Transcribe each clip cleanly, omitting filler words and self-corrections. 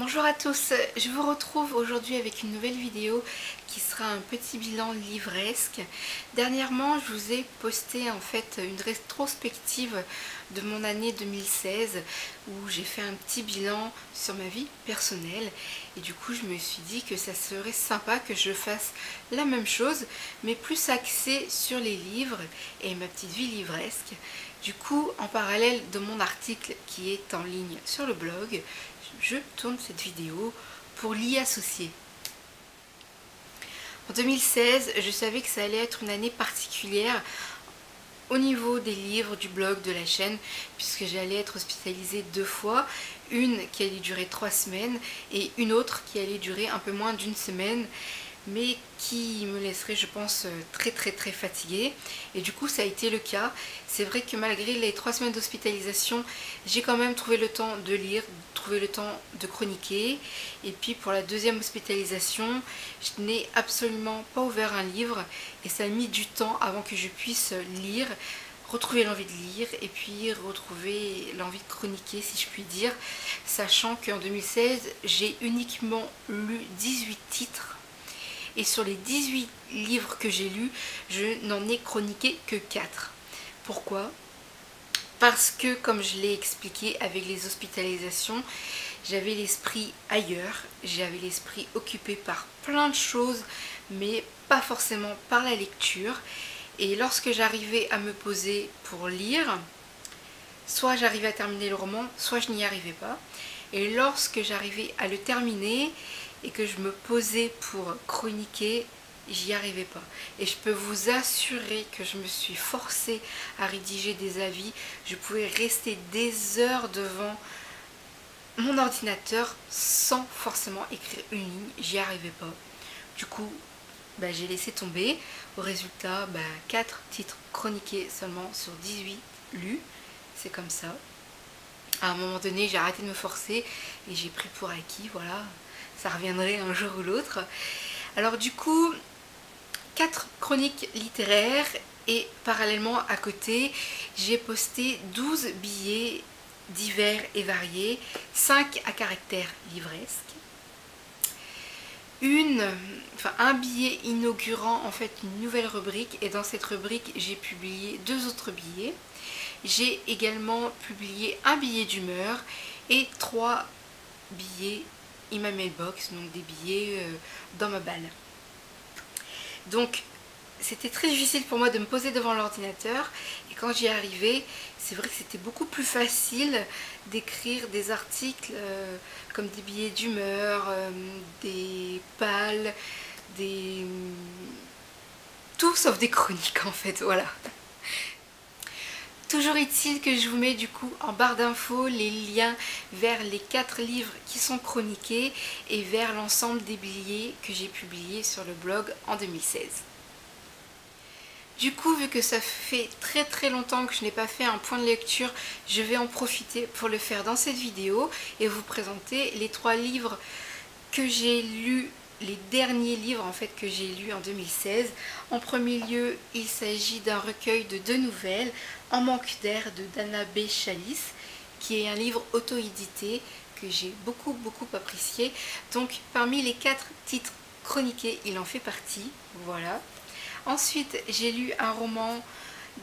Bonjour à tous, je vous retrouve aujourd'hui avec une nouvelle vidéo qui sera un petit bilan livresque. Dernièrement, je vous ai posté en fait une rétrospective de mon année 2016 où j'ai fait un petit bilan sur ma vie personnelle et du coup je me suis dit que ça serait sympa que je fasse la même chose mais plus axée sur les livres et ma petite vie livresque. Du coup, en parallèle de mon article qui est en ligne sur le blog, je tourne cette vidéo pour l'y associer. En 2016, je savais que ça allait être une année particulière au niveau des livres, du blog, de la chaîne, puisque j'allais être hospitalisée 2 fois, une qui allait durer 3 semaines et une autre qui allait durer un peu moins d'une semaine, mais qui me laisserait, je pense, très fatiguée. Et du coup ça a été le cas. C'est vrai que malgré les 3 semaines d'hospitalisation, j'ai quand même trouvé le temps de lire, trouvé le temps de chroniquer. Et puis pour la deuxième hospitalisation, je n'ai absolument pas ouvert un livre et ça a mis du temps avant que je puisse lire, retrouver l'envie de lire et puis retrouver l'envie de chroniquer, si je puis dire, sachant qu'en 2016 j'ai uniquement lu 18 titres et sur les 18 livres que j'ai lus, je n'en ai chroniqué que 4. Pourquoi ? Parce que, comme je l'ai expliqué avec les hospitalisations, j'avais l'esprit ailleurs, j'avais l'esprit occupé par plein de choses, mais pas forcément par la lecture. Et lorsque j'arrivais à me poser pour lire, soit j'arrivais à terminer le roman, soit je n'y arrivais pas. Et lorsque j'arrivais à le terminer et que je me posais pour chroniquer, j'y arrivais pas. Et je peux vous assurer que je me suis forcée à rédiger des avis. Je pouvais rester des heures devant mon ordinateur sans forcément écrire une ligne. J'y arrivais pas. Du coup, j'ai laissé tomber. Au résultat, 4 titres chroniqués seulement sur 18 lus. C'est comme ça. À un moment donné, j'ai arrêté de me forcer et j'ai pris pour acquis, voilà, ça reviendrait un jour ou l'autre. Alors du coup, 4 chroniques littéraires et parallèlement à côté, j'ai posté 12 billets divers et variés, 5 à caractère livresque. Un billet inaugurant en fait une nouvelle rubrique et dans cette rubrique j'ai publié 2 autres billets. J'ai également publié un billet d'humeur et 3 billets in my mailbox, donc des billets dans ma balle. Donc c'était très difficile pour moi de me poser devant l'ordinateur et quand j'y arrivais, c'est vrai que c'était beaucoup plus facile d'écrire des articles comme des billets d'humeur, des pales, tout sauf des chroniques en fait, voilà. Toujours est-il que je vous mets du coup en barre d'infos les liens vers les 4 livres qui sont chroniqués et vers l'ensemble des billets que j'ai publiés sur le blog en 2016. Du coup, vu que ça fait très longtemps que je n'ai pas fait un point de lecture, je vais en profiter pour le faire dans cette vidéo et vous présenter les 3 livres que j'ai lus, les derniers livres en fait que j'ai lus en 2016. En premier lieu, il s'agit d'un recueil de 2 nouvelles, En manque d'air de Dana B. Chalice, qui est un livre auto-édité que j'ai beaucoup apprécié. Donc parmi les 4 titres chroniqués, il en fait partie, voilà. Ensuite, j'ai lu un roman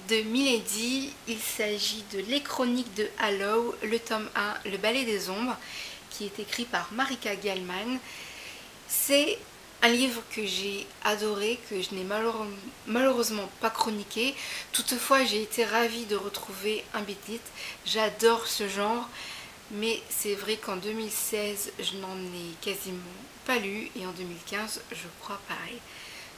de Milady, il s'agit de Les Chroniques de Hallow, le tome 1, Le Ballet des Ombres, qui est écrit par Marika Gellman. C'est un livre que j'ai adoré, que je n'ai malheureusement pas chroniqué. Toutefois, j'ai été ravie de retrouver un beat-it. J'adore ce genre, mais c'est vrai qu'en 2016, je n'en ai quasiment pas lu et en 2015, je crois pareil.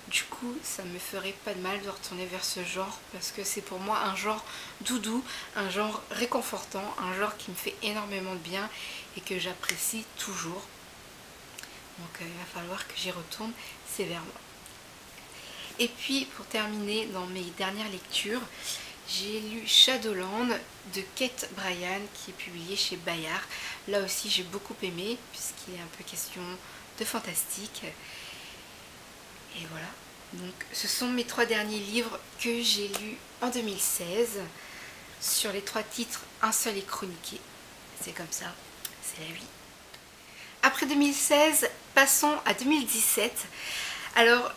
Du coup, ça me ferait pas de mal de retourner vers ce genre parce que c'est pour moi un genre doudou, un genre réconfortant, un genre qui me fait énormément de bien et que j'apprécie toujours. Donc il va falloir que j'y retourne sévèrement. Et puis pour terminer dans mes dernières lectures, j'ai lu Shadowland de Kate Bryan qui est publié chez Bayard. Là aussi j'ai beaucoup aimé puisqu'il est un peu question de fantastique. Et voilà, donc ce sont mes 3 derniers livres que j'ai lus en 2016. Sur les 3 titres, un seul est chroniqué. C'est comme ça, c'est la vie. Après 2016, passons à 2017. Alors,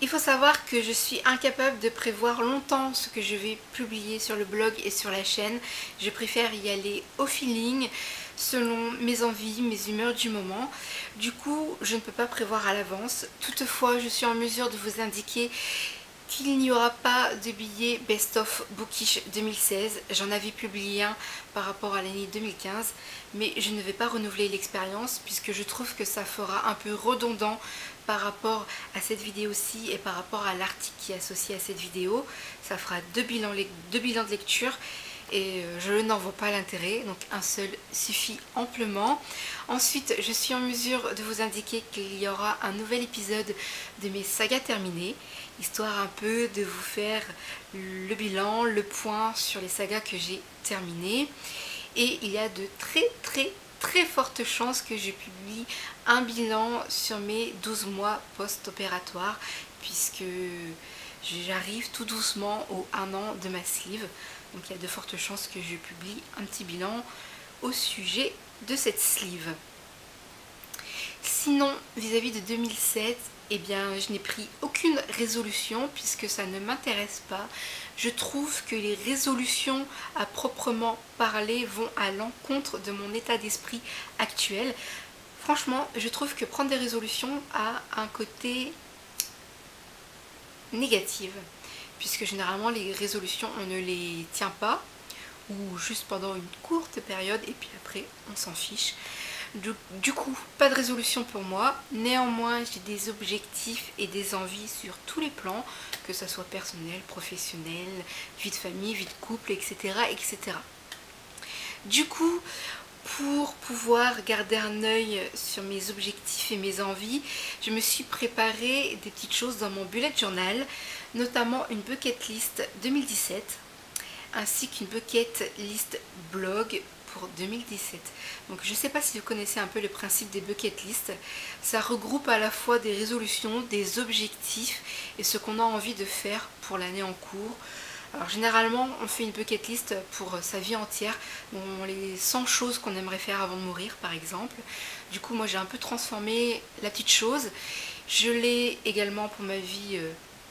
il faut savoir que je suis incapable de prévoir longtemps ce que je vais publier sur le blog et sur la chaîne. Je préfère y aller au feeling, selon mes envies, mes humeurs du moment. Du coup, je ne peux pas prévoir à l'avance. Toutefois, je suis en mesure de vous indiquer qu'il n'y aura pas de billet Best of Bookish 2016. J'en avais publié un par rapport à l'année 2015, mais je ne vais pas renouveler l'expérience puisque je trouve que ça fera un peu redondant par rapport à cette vidéo-ci et par rapport à l'article qui est associé à cette vidéo. Ça fera deux bilans de lecture et je n'en vois pas l'intérêt, donc un seul suffit amplement. Ensuite, je suis en mesure de vous indiquer qu'il y aura un nouvel épisode de mes sagas terminées, histoire un peu de vous faire le bilan, le point sur les sagas que j'ai terminées. Et il y a de très fortes chances que je publie un bilan sur mes 12 mois post-opératoire, puisque j'arrive tout doucement au 1 an de ma sleeve. Donc il y a de fortes chances que je publie un petit bilan au sujet de cette sleeve. Sinon, vis-à-vis de 2007, eh bien, je n'ai pris aucune résolution puisque ça ne m'intéresse pas. Je trouve que les résolutions à proprement parler vont à l'encontre de mon état d'esprit actuel. Franchement, je trouve que prendre des résolutions a un côté négatif, puisque généralement les résolutions on ne les tient pas ou juste pendant une courte période et puis après on s'en fiche. Du coup, pas de résolution pour moi. Néanmoins, j'ai des objectifs et des envies sur tous les plans, que ce soit personnel, professionnel, vie de famille, vie de couple, etc. etc. Du coup, pour pouvoir garder un œil sur mes objectifs et mes envies, je me suis préparé des petites choses dans mon bullet journal, notamment une bucket list 2017 ainsi qu'une bucket list blog pour 2017. Donc je ne sais pas si vous connaissez un peu le principe des bucket lists. Ça regroupe à la fois des résolutions, des objectifs et ce qu'on a envie de faire pour l'année en cours. Alors généralement on fait une bucket list pour sa vie entière, bon, les 100 choses qu'on aimerait faire avant de mourir par exemple. Du coup moi j'ai un peu transformé la petite chose. Je l'ai également pour ma vie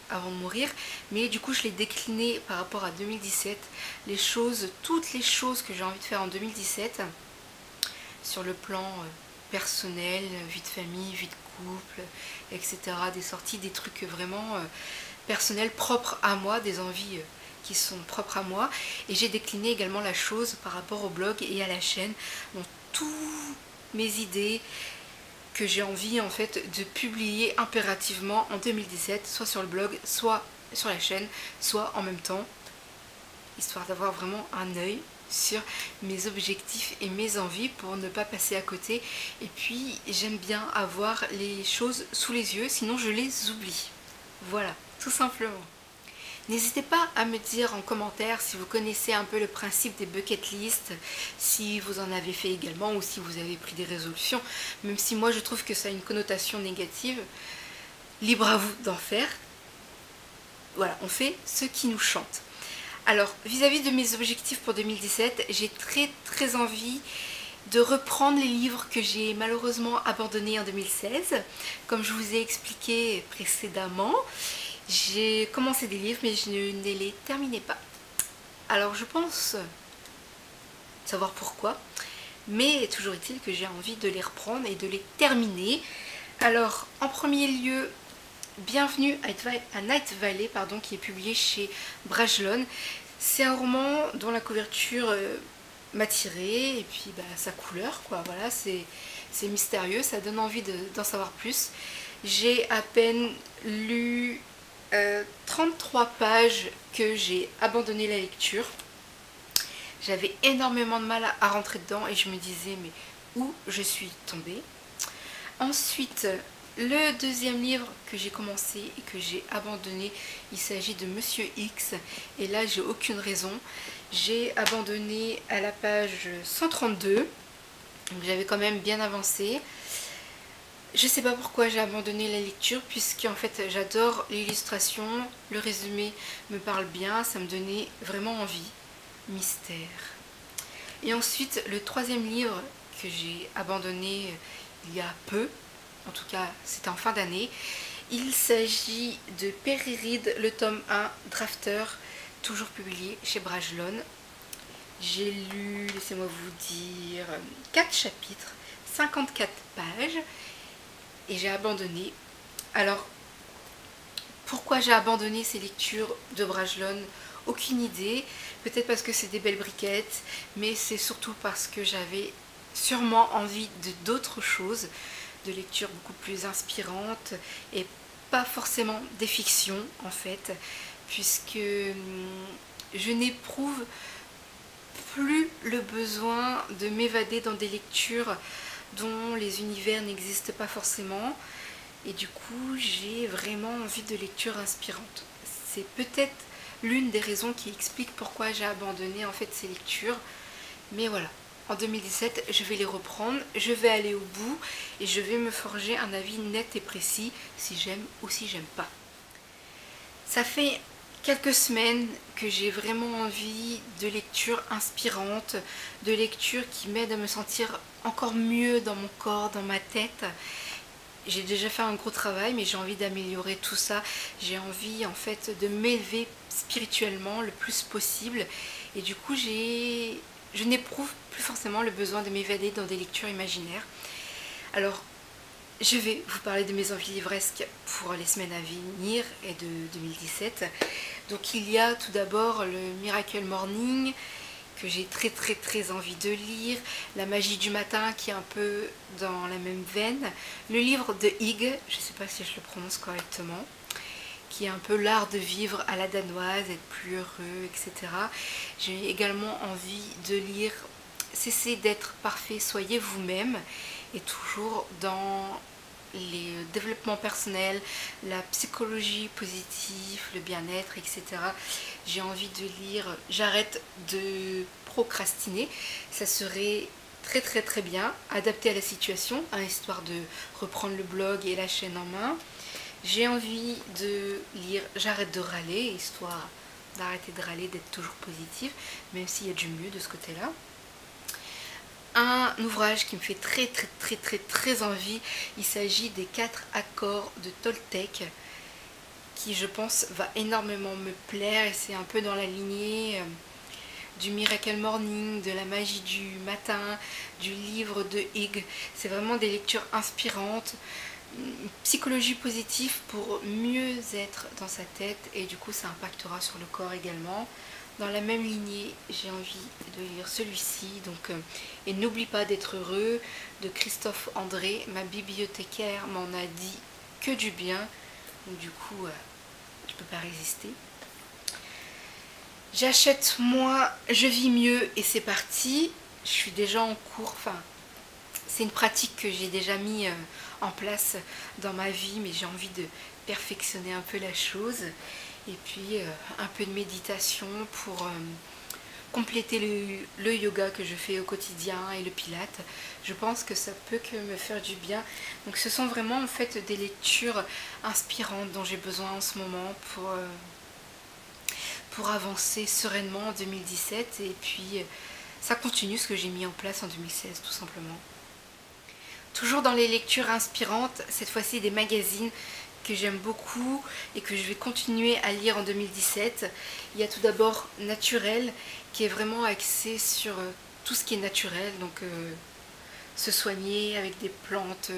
avant de mourir, mais du coup je l'ai décliné par rapport à 2017, les choses, toutes les choses que j'ai envie de faire en 2017 sur le plan personnel, vie de famille, vie de couple, etc. Des sorties, des trucs vraiment personnels, propres à moi, des envies qui sont propres à moi. Et j'ai décliné également la chose par rapport au blog et à la chaîne, donc toutes mes idées que j'ai envie en fait de publier impérativement en 2017, soit sur le blog, soit sur la chaîne, soit en même temps, histoire d'avoir vraiment un œil sur mes objectifs et mes envies pour ne pas passer à côté. Et puis j'aime bien avoir les choses sous les yeux, sinon je les oublie. Voilà, tout simplement. N'hésitez pas à me dire en commentaire si vous connaissez un peu le principe des bucket lists, si vous en avez fait également ou si vous avez pris des résolutions. Même si moi je trouve que ça a une connotation négative, libre à vous d'en faire. Voilà, on fait ce qui nous chante. Alors, vis-à-vis de mes objectifs pour 2017, j'ai très envie de reprendre les livres que j'ai malheureusement abandonnés en 2016. Comme je vous ai expliqué précédemment, j'ai commencé des livres mais je ne les terminais pas. Alors je pense savoir pourquoi, mais toujours est-il que j'ai envie de les reprendre et de les terminer. Alors en premier lieu, Bienvenue à Night Valley, qui est publié chez Brajlon. C'est un roman dont la couverture m'a tiré et puis sa couleur, quoi. Voilà, c'est mystérieux, ça donne envie d'en savoir plus. J'ai à peine lu 33 pages que j'ai abandonné la lecture. J'avais énormément de mal à rentrer dedans et je me disais mais où je suis tombée. Ensuite, le deuxième livre que j'ai commencé et que j'ai abandonné, il s'agit de Monsieur X. Et là j'ai aucune raison. J'ai abandonné à la page 132. Donc j'avais quand même bien avancé. Je sais pas pourquoi j'ai abandonné la lecture, puisqu'en fait j'adore l'illustration, le résumé me parle bien, ça me donnait vraiment envie. Mystère. Et ensuite le troisième livre que j'ai abandonné il y a peu, en tout cas c'était en fin d'année. Il s'agit de Perry Reed, le tome 1, Drafter, toujours publié chez Brajlon. J'ai lu, laissez-moi vous dire, 4 chapitres, 54 pages, et j'ai abandonné. Alors, pourquoi j'ai abandonné ces lectures de Brajlon? Aucune idée. Peut-être parce que c'est des belles briquettes, mais c'est surtout parce que j'avais sûrement envie de d'autres choses, de lectures beaucoup plus inspirantes et pas forcément des fictions en fait, puisque je n'éprouve plus le besoin de m'évader dans des lectures dont les univers n'existent pas forcément, et du coup j'ai vraiment envie de lectures inspirantes. C'est peut-être l'une des raisons qui explique pourquoi j'ai abandonné en fait ces lectures, mais voilà, en 2017 je vais les reprendre, je vais aller au bout et je vais me forger un avis net et précis si j'aime ou si j'aime pas. Ça fait quelques semaines que j'ai vraiment envie de lectures inspirantes, de lectures qui m'aident à me sentir encore mieux dans mon corps, dans ma tête. J'ai déjà fait un gros travail, mais j'ai envie d'améliorer tout ça. J'ai envie en fait de m'élever spirituellement le plus possible. Et du coup, je n'éprouve plus forcément le besoin de m'évader dans des lectures imaginaires. Alors, je vais vous parler de mes envies livresques pour les semaines à venir et de 2017. Donc il y a tout d'abord le Miracle Morning que j'ai très envie de lire, La magie du matin qui est un peu dans la même veine, le livre de Hygge, je ne sais pas si je le prononce correctement, qui est un peu l'art de vivre à la danoise, être plus heureux, etc. J'ai également envie de lire Cessez d'être parfait, soyez vous-même, et toujours dans les développements personnels, la psychologie positive, le bien-être, etc. J'ai envie de lire J'arrête de procrastiner. Ça serait très bien, adapté à la situation, hein, histoire de reprendre le blog et la chaîne en main. J'ai envie de lire J'arrête de râler, histoire d'arrêter de râler, d'être toujours positive, même s'il y a du mieux de ce côté-là. Un ouvrage qui me fait très envie, il s'agit des 4 accords de Toltec, qui je pense va énormément me plaire, et c'est un peu dans la lignée du Miracle Morning, de la magie du matin, du livre de Hygge. C'est vraiment des lectures inspirantes, une psychologie positive pour mieux être dans sa tête, et du coup ça impactera sur le corps également. Dans la même lignée, j'ai envie de lire celui-ci, donc Et n'oublie pas d'être heureux, de Christophe André. Ma bibliothécaire m'en a dit que du bien, donc du coup je ne peux pas résister. J'achète moins, je vis mieux, et c'est parti. Je suis déjà en cours, enfin c'est une pratique que j'ai déjà mis en place dans ma vie, mais j'ai envie de perfectionner un peu la chose. Et puis un peu de méditation pour compléter le yoga que je fais au quotidien et le pilate. Je pense que ça peut que me faire du bien. Donc ce sont vraiment en fait des lectures inspirantes dont j'ai besoin en ce moment pour avancer sereinement en 2017. Et puis ça continue ce que j'ai mis en place en 2016 tout simplement. Toujours dans les lectures inspirantes, cette fois-ci des magazines que j'aime beaucoup et que je vais continuer à lire en 2017. Il y a tout d'abord Naturel, qui est vraiment axé sur tout ce qui est naturel, donc se soigner avec des plantes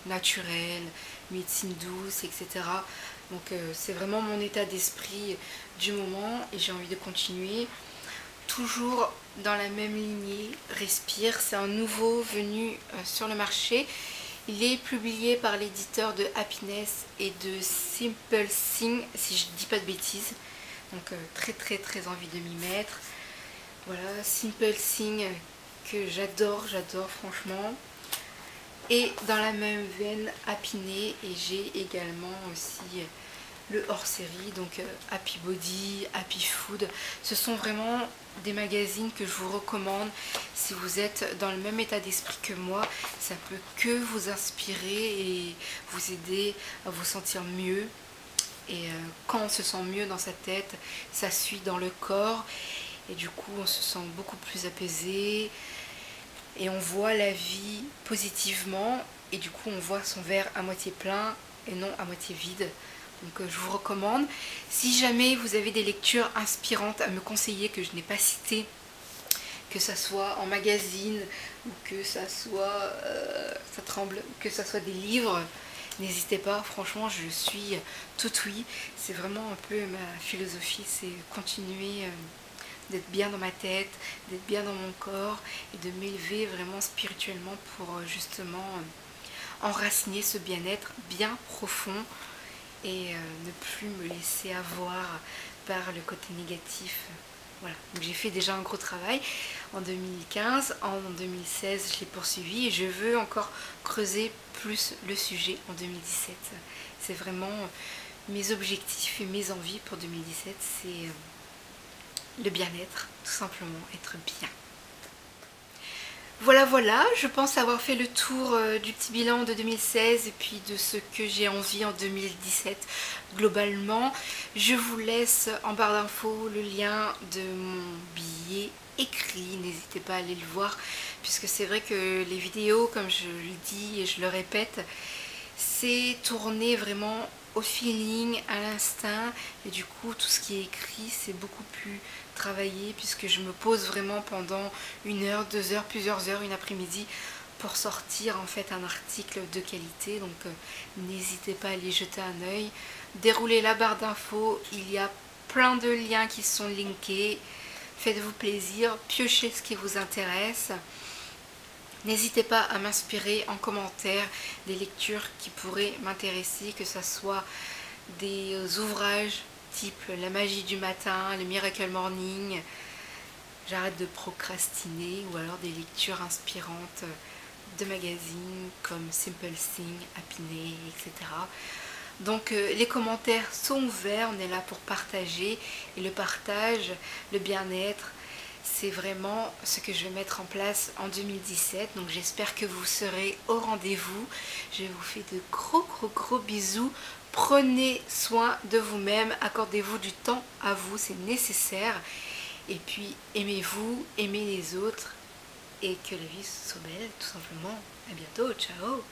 naturelles, médecine douce, etc. Donc c'est vraiment mon état d'esprit du moment et j'ai envie de continuer. Toujours dans la même lignée, Respire, c'est un nouveau venu sur le marché. Il est publié par l'éditeur de Happiness et de Simple Thing, si je ne dis pas de bêtises. Donc très envie de m'y mettre. Voilà, Simple Thing que j'adore franchement. Et dans la même veine, Happiness, et j'ai également aussi le hors-série, donc Happy Body, Happy Food. Ce sont vraiment des magazines que je vous recommande si vous êtes dans le même état d'esprit que moi. Ça peut que vous inspirer et vous aider à vous sentir mieux. Et quand on se sent mieux dans sa tête, ça suit dans le corps. Et du coup, on se sent beaucoup plus apaisé. et on voit la vie positivement et du coup on voit son verre à moitié plein et non à moitié vide. Donc je vous recommande. Si jamais vous avez des lectures inspirantes à me conseiller que je n'ai pas citées, que ça soit en magazine ou que ça soit ça tremble, que ça soit des livres, n'hésitez pas, franchement je suis tout oui. C'est vraiment un peu ma philosophie, c'est continuer d'être bien dans ma tête, d'être bien dans mon corps et de m'élever vraiment spirituellement pour justement enraciner ce bien-être bien profond et ne plus me laisser avoir par le côté négatif. Voilà, donc j'ai fait déjà un gros travail en 2015, en 2016 je l'ai poursuivi et je veux encore creuser plus le sujet en 2017. C'est vraiment mes objectifs et mes envies pour 2017, c'est le bien-être, tout simplement, être bien. Voilà, je pense avoir fait le tour du petit bilan de 2016 et puis de ce que j'ai envie en 2017 globalement. Je vous laisse en barre d'infos le lien de mon billet écrit, n'hésitez pas à aller le voir puisque c'est vrai que les vidéos, comme je le dis et je le répète, c'est tourné vraiment au feeling, à l'instinct et du coup tout ce qui est écrit c'est beaucoup plus travaillé puisque je me pose vraiment pendant 1 heure, 2 heures, plusieurs heures, une après-midi pour sortir en fait un article de qualité. Donc n'hésitez pas à aller jeter un œil, déroulez la barre d'infos, il y a plein de liens qui sont linkés, faites-vous plaisir, piochez ce qui vous intéresse. N'hésitez pas à m'inspirer en commentaire des lectures qui pourraient m'intéresser, que ce soit des ouvrages type La magie du matin, le Miracle Morning, J'arrête de procrastiner, ou alors des lectures inspirantes de magazines comme Simple Thing, Happiness, etc. Donc les commentaires sont ouverts, on est là pour partager et le partage, le bien-être, c'est vraiment ce que je vais mettre en place en 2017. Donc j'espère que vous serez au rendez-vous. Je vous fais de gros bisous. Prenez soin de vous-même, accordez-vous du temps à vous, c'est nécessaire. Et puis aimez-vous, aimez les autres et que la vie soit belle tout simplement. À bientôt, ciao.